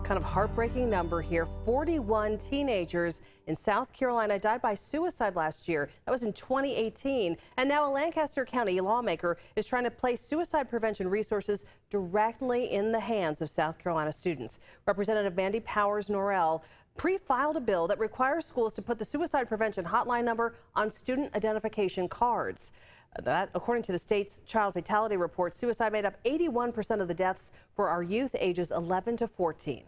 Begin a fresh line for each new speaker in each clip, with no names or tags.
Kind of heartbreaking number here. 41 teenagers in South Carolina died by suicide last year. That was in 2018. And now a Lancaster County lawmaker is trying to place suicide prevention resources directly in the hands of South Carolina students. Representative Mandy Powers-Norrell pre-filed a bill that requires schools to put the suicide prevention hotline number on student identification cards. That, according to the state's child fatality report, suicide made up 81% of the deaths for our youth ages 11 to 14.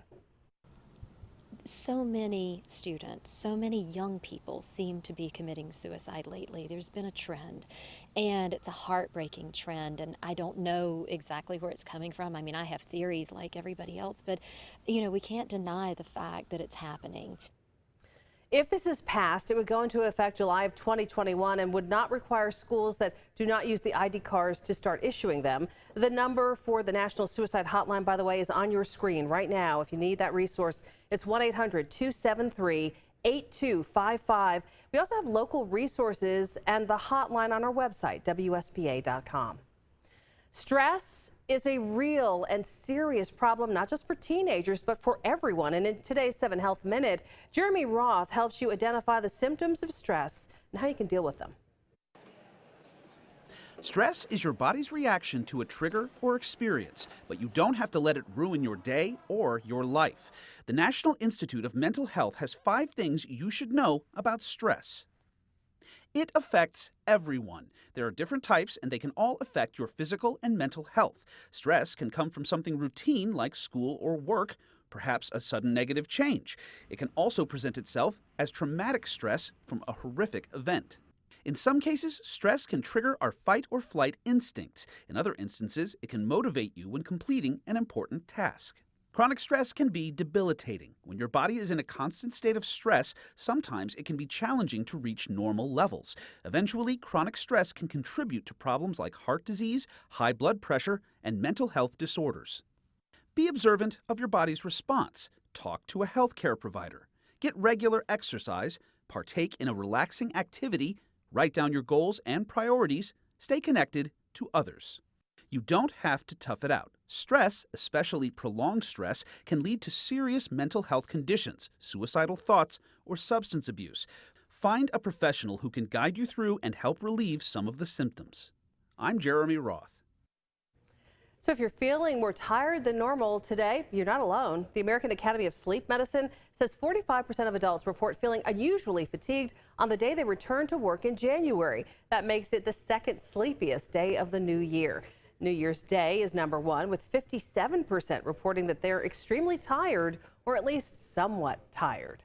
So many students, so many young people seem to be committing suicide lately. There's been a trend, and it's a heartbreaking trend, and I don't know exactly where it's coming from. I mean, I have theories like everybody else, but, we can't deny the fact that it's happening.
If this is passed, it would go into effect July of 2021 and would not require schools that do not use the ID cards to start issuing them. The number for the National Suicide Hotline, by the way, is on your screen right now. If you need that resource, it's 1-800-273-8255. We also have local resources and the hotline on our website, WSPA.com. Stress is a real and serious problem, not just for teenagers, but for everyone. And in today's 7 Health Minute, Jeremy Roth helps you identify the symptoms of stress and how you can deal with them.
Stress is your body's reaction to a trigger or experience, but you don't have to let it ruin your day or your life. The National Institute of Mental Health has 5 things you should know about stress. It affects everyone. There are different types, and they can all affect your physical and mental health. Stress can come from something routine like school or work, perhaps a sudden negative change. It can also present itself as traumatic stress from a horrific event. In some cases, stress can trigger our fight or flight instincts. In other instances, it can motivate you when completing an important task. Chronic stress can be debilitating. When your body is in a constant state of stress, sometimes it can be challenging to reach normal levels. Eventually, chronic stress can contribute to problems like heart disease, high blood pressure, and mental health disorders. Be observant of your body's response. Talk to a healthcare provider. Get regular exercise. Partake in a relaxing activity. Write down your goals and priorities. Stay connected to others. You don't have to tough it out. Stress, especially prolonged stress, can lead to serious mental health conditions, suicidal thoughts, or substance abuse. Find a professional who can guide you through and help relieve some of the symptoms. I'm Jeremy Roth.
So if you're feeling more tired than normal today, you're not alone. The American Academy of Sleep Medicine says 45% of adults report feeling unusually fatigued on the day they return to work in January. That makes it the second sleepiest day of the new year. New Year's Day is number 1, with 57% reporting that they're extremely tired or at least somewhat tired.